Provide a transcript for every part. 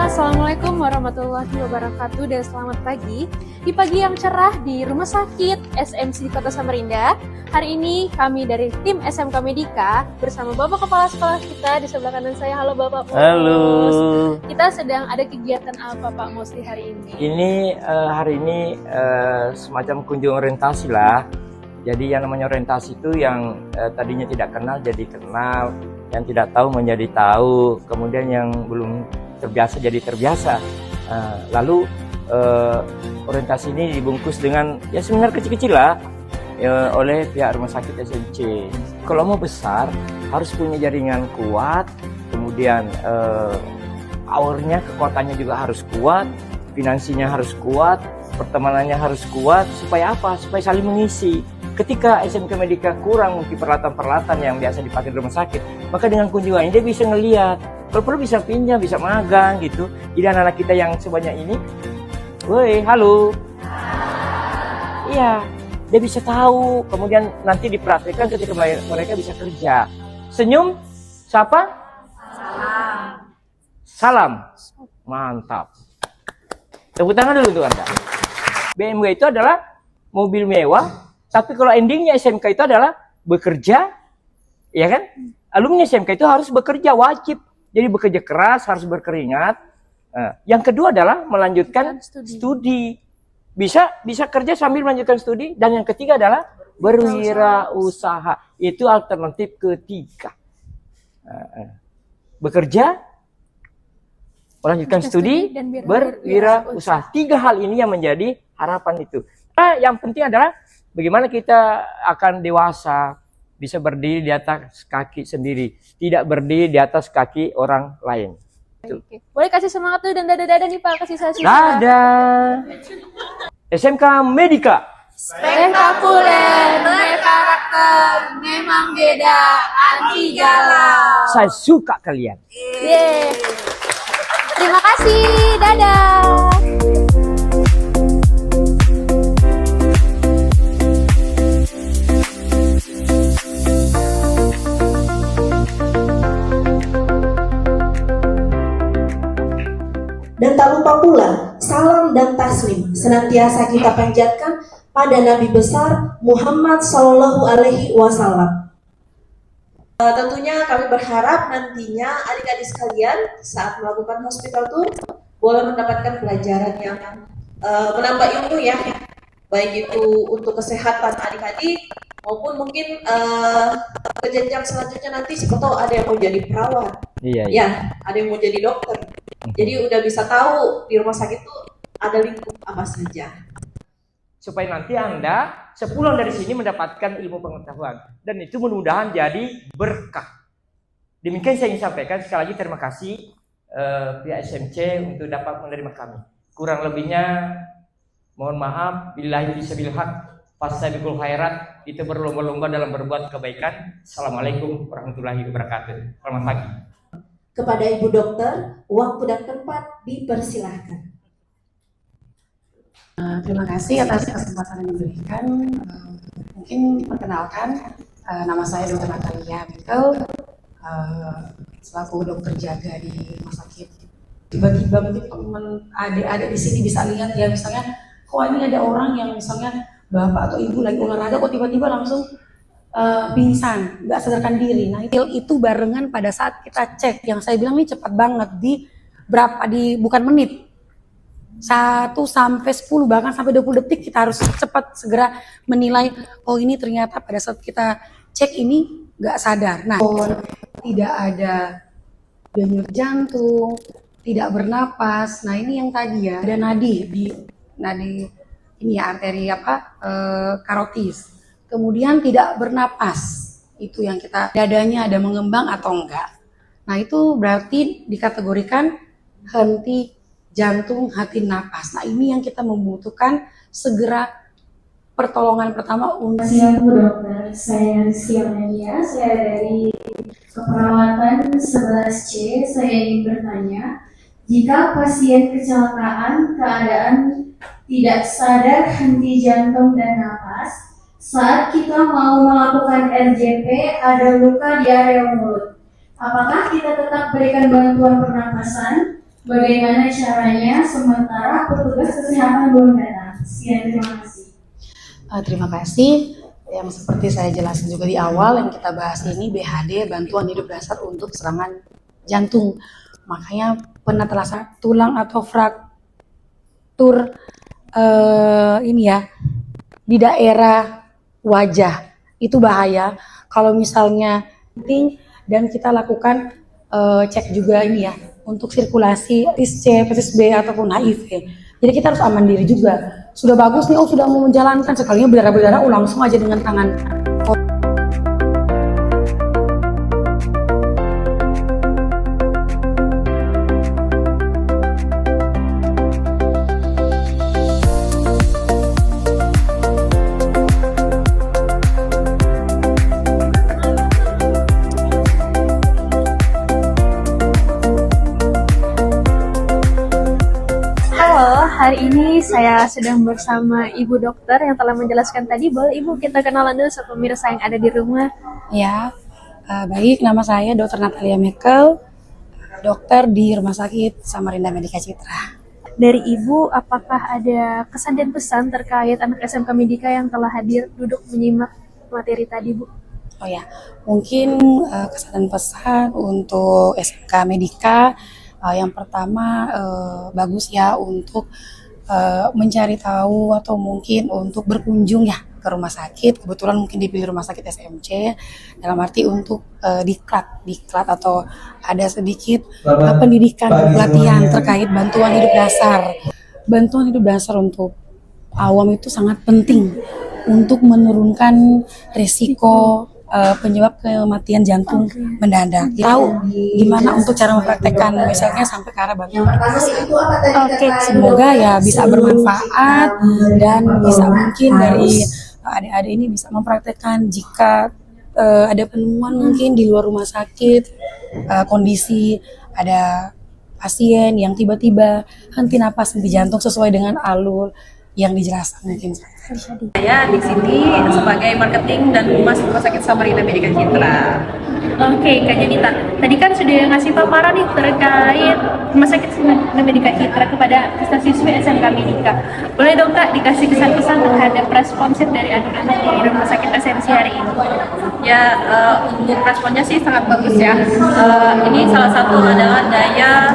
Assalamualaikum warahmatullahi wabarakatuh dan selamat pagi. Di pagi yang cerah di Rumah Sakit SMC Kota Samarinda. Hari ini kami dari tim SMK Medika bersama Bapak Kepala Sekolah kita di sebelah kanan saya. Halo Bapak Mus. Halo. Kita sedang ada kegiatan apa Pak Mus di hari ini? Hari ini semacam kunjung orientasi lah. Jadi yang namanya orientasi itu yang tadinya tidak kenal jadi kenal, yang tidak tahu menjadi tahu, kemudian yang belum terbiasa jadi terbiasa. Lalu orientasi ini dibungkus dengan ya seminar kecil-kecil lah oleh pihak rumah sakit SMC. Kalau mau besar harus punya jaringan kuat, kemudian powernya, kekuatannya juga harus kuat, finansinya harus kuat, pertemanannya harus kuat. Supaya apa? Supaya saling mengisi. Ketika SMK Medika kurang mungkin peralatan-peralatan yang biasa dipakai di rumah sakit, maka dengan kunjungan ini dia bisa ngelihat, kalau perlu bisa pinjam, bisa magang gitu. Jadi anak-anak kita yang sebanyak ini, woi, halo, iya, dia bisa tahu, kemudian nanti dipraktikkan ketika mereka bisa kerja. Senyum, siapa? Salam, mantap. Tepuk tangan dulu untuk Anda. BMW itu adalah mobil mewah. Tapi kalau endingnya SMK itu adalah bekerja, ya kan? Alumni SMK itu harus bekerja, wajib. Jadi bekerja keras, harus berkeringat. Yang kedua adalah melanjutkan studi. Bisa kerja sambil melanjutkan studi. Dan yang ketiga adalah berwirausaha. Itu alternatif ketiga. Bekerja, melanjutkan studi, dan berwirausaha. Tiga hal ini yang menjadi harapan itu. Yang penting adalah bagaimana kita akan dewasa, bisa berdiri di atas kaki sendiri, tidak berdiri di atas kaki orang lain. Oke. Boleh kasih semangat tuh dan dadah-dadah nih Pak, kasih saya. Dadah. SMK Medika. Spektakuler, berkarakter, memang beda, anti galau. Saya suka kalian. Yeay. Terima kasih, dadah. Dan tak lupa pula, salam dan taslim senantiasa kita panjatkan pada Nabi besar Muhammad Sallallahu Alaihi Wasallam. Tentunya kami berharap nantinya adik-adik sekalian saat melakukan hospital tour boleh mendapatkan pelajaran yang menambah ilmu ya, baik itu untuk kesehatan adik-adik maupun mungkin ke jenjang selanjutnya nanti siapa tahu ada yang mau jadi perawat, ya, ada yang mau jadi dokter. Jadi udah bisa tahu di rumah sakit itu ada lingkup apa saja. Supaya nanti Anda sepulang dari sini mendapatkan ilmu pengetahuan. Dan itu mudah-mudahan jadi berkah. Demikian saya ingin sampaikan. Sekali lagi terima kasih pihak SMC untuk dapat menerima kami. Kurang lebihnya mohon maaf. Billahi bisabil haq, fastabiqul khairat. Kita berlomba-lomba dalam berbuat kebaikan. Assalamualaikum warahmatullahi wabarakatuh. Selamat pagi. Kepada Ibu Dokter, waktu dan tempat dipersilahkan. Terima kasih atas kesempatan yang diberikan. Mungkin perkenalkan, nama saya Dr. Natalia Michael, selaku dokter jaga di rumah sakit. Tiba-tiba mungkin teman adik-adik di sini bisa lihat ya, misalnya, kok ini ada orang yang misalnya bapak atau ibu lagi olahraga, kok tiba-tiba langsung pingsan, nggak sadarkan diri. Nah itu barengan pada saat kita cek, yang saya bilang ini cepat banget, bukan menit, 1 sampai 10 bahkan sampai 20 detik kita harus cepat segera menilai, oh ini ternyata pada saat kita cek ini nggak sadar. Nah tidak ada denyut jantung, tidak bernapas. Nah ini yang tadi ya, ada nadi ini ya, arteri karotis. Kemudian tidak bernapas, itu yang kita, dadanya ada mengembang atau enggak. Nah itu berarti dikategorikan henti jantung, henti napas. Nah ini yang kita membutuhkan segera pertolongan pertama untuk. Siang Bu Dokter, saya Rizky Amelia, saya dari keperawatan 11C. Saya ingin bertanya, jika pasien kecelakaan keadaan tidak sadar henti jantung dan napas, saat kita mau melakukan RJP ada luka di area mulut, apakah kita tetap berikan bantuan pernapasan Bagaimana caranya sementara petugas kesehatan belum datang? Sekian, terima kasih. Terima kasih. Yang seperti saya jelasin juga di awal, yang kita bahas ini BHD, bantuan hidup dasar untuk serangan jantung. Makanya penetelasan tulang atau fraktur ini ya di daerah wajah itu bahaya. Kalau misalnya penting dan kita lakukan cek juga ini ya untuk sirkulasi hepatitis C, hepatitis B ataupun HIV. Jadi kita harus aman diri juga. Sudah bagus nih, sudah mau menjalankan, sekalinya berdarah-berdarah, langsung aja dengan tangan. Hari ini saya sedang bersama Ibu Dokter yang telah menjelaskan tadi. Boleh Ibu kita kenalan dulu sama pemirsa yang ada di rumah? Ya, baik. Nama saya Dr. Natalia Mekel, dokter di Rumah Sakit Samarinda Medika Citra. Dari Ibu, apakah ada kesan dan pesan terkait anak SMK Medika yang telah hadir duduk menyimak materi tadi, Bu? Oh ya, mungkin kesan dan pesan untuk SMK Medika. Yang pertama bagus ya untuk mencari tahu atau mungkin untuk berkunjung ya ke rumah sakit. Kebetulan mungkin dipilih rumah sakit SMC dalam arti untuk diklat atau ada sedikit pendidikan dan pelatihan terkait bantuan hidup dasar. Bantuan hidup dasar untuk awam itu sangat penting untuk menurunkan risiko penyebab kematian jantung mendadak. Tahu gimana untuk cara mempraktekkan misalnya sampai ke arah bantuan. Oke, Semoga ya bisa bermanfaat dan bisa mungkin dari adik-adik ini bisa mempraktekkan jika ada penemuan mungkin di luar rumah sakit, kondisi ada pasien yang tiba-tiba henti napas, henti jantung sesuai dengan alur yang dijelaskan mungkin. Saya di sini sebagai marketing dan humas Rumah Sakit Samarinda Medika Citra. Oke, Kak Janita. Tadi kan sudah ngasih paparan nih terkait Rumah Sakit Samarinda Medika Citra kepada siswa SMK Medika. Boleh dong Kak dikasih kesan-kesan terhadap responsif dari anak-anak di Rumah Sakit SMC hari ini? Ya, untuk responnya sih sangat bagus ya. Ini salah satu adalah daya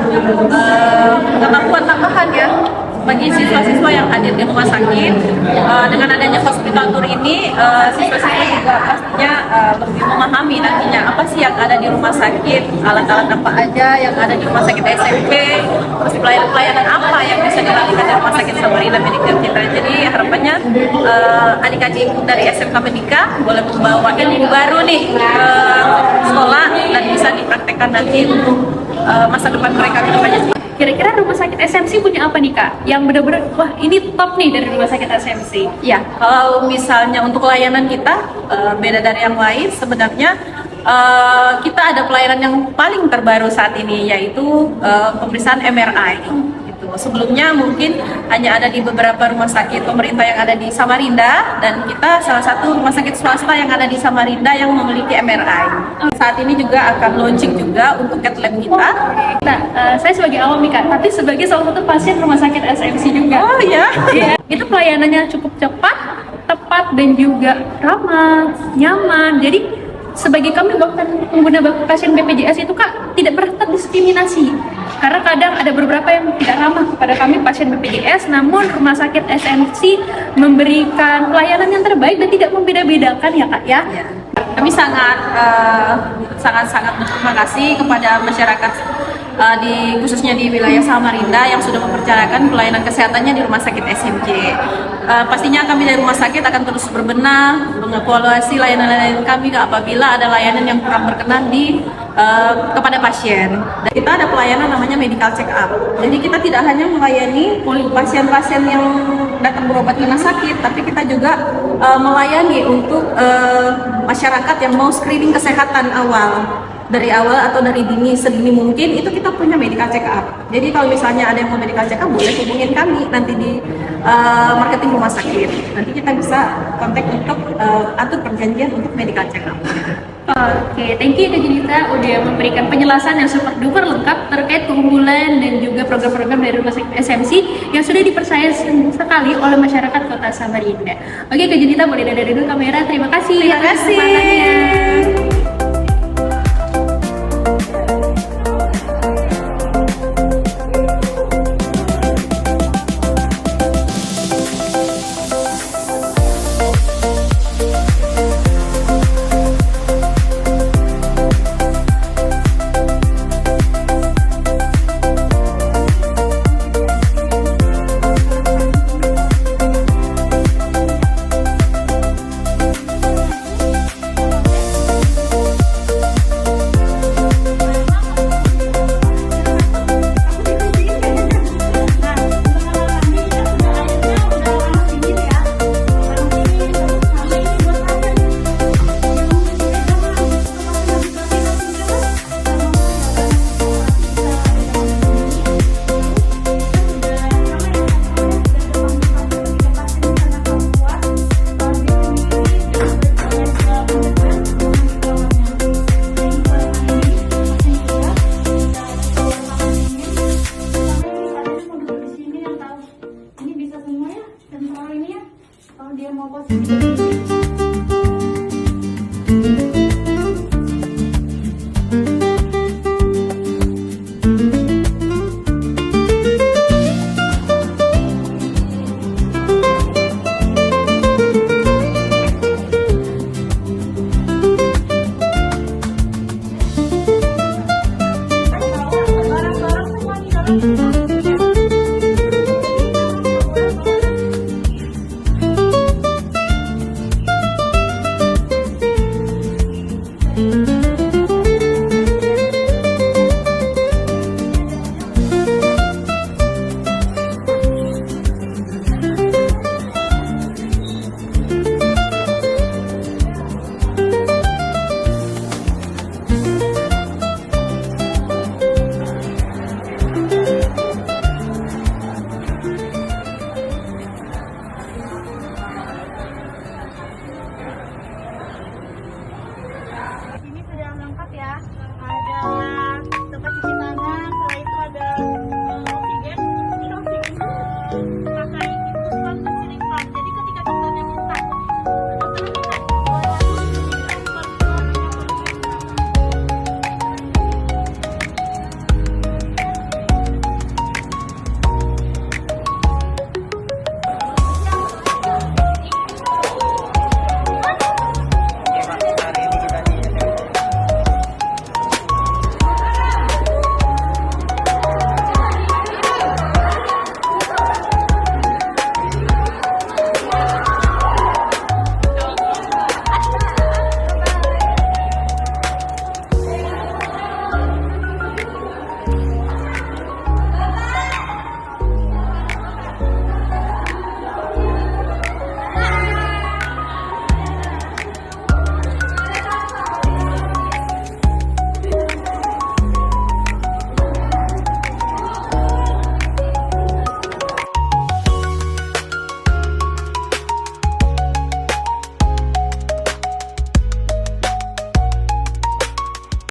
kemampuan tambahan ya bagi siswa-siswa yang hadir di rumah sakit. Dengan adanya hospital tour ini, siswa-siswa juga pastinya lebih memahami nantinya apa sih yang ada di rumah sakit, alat-alat apa aja yang ada di rumah sakit SMP, terus pelayanan apa yang bisa dilakukan di rumah sakit Samarinda Medika Citra. Jadi harapannya adik-adik dari SMK Medika boleh membawa ilmu baru nih ke sekolah dan bisa dipraktekkan nanti untuk masa depan mereka ke depannya. Kira-kira rumah sakit SMC punya apa nih Kak? Yang benar-benar, wah ini top nih dari rumah sakit SMC. Ya, kalau misalnya untuk layanan kita beda dari yang lain, sebenarnya kita ada pelayanan yang paling terbaru saat ini, yaitu pemeriksaan MRI. Sebelumnya mungkin hanya ada di beberapa rumah sakit pemerintah yang ada di Samarinda, dan kita salah satu rumah sakit swasta yang ada di Samarinda yang memiliki MRI. Saat ini juga akan launching juga untuk cat lab kita. Nah, saya sebagai awam nih Kak, tapi sebagai salah satu pasien rumah sakit SMC juga. Oh ya? Iya. Itu pelayanannya cukup cepat, tepat, dan juga ramah, nyaman. Jadi sebagai kami bahkan pengguna pasien BPJS itu Kak tidak pernah terdiskriminasi, karena kadang ada beberapa yang tidak ramah kepada kami pasien BPJS, namun rumah sakit SMC memberikan pelayanan yang terbaik dan tidak membeda-bedakan ya Kak ya. Ya. Kami sangat berterima kasih kepada masyarakat khususnya di wilayah Samarinda yang sudah mempercayakan pelayanan kesehatannya di rumah sakit SMC. Pastinya kami dari rumah sakit akan terus berbenah, mengevaluasi layanan-layanan kami apabila ada layanan yang kurang berkenan kepada pasien. Dan kita ada pelayanan namanya medical check up. Jadi kita tidak hanya melayani pasien-pasien yang datang berobat di rumah sakit, tapi kita juga melayani untuk masyarakat yang mau screening kesehatan awal. dari awal atau dari sedini mungkin itu kita punya medical check up. Jadi kalau misalnya ada yang mau medical check up, boleh hubungin kami nanti di marketing rumah sakit. Nanti kita bisa kontak untuk atur perjanjian untuk medical check up. Oke, thank you Kak Junita udah memberikan penjelasan yang super duper lengkap terkait keunggulan dan juga program-program dari Rumah Sakit SMC yang sudah dipercaya sekali oleh masyarakat Kota Samarinda. Oke Kak Junita, boleh dari dulu kamera. Terima kasih. Terima kasih. Thank you.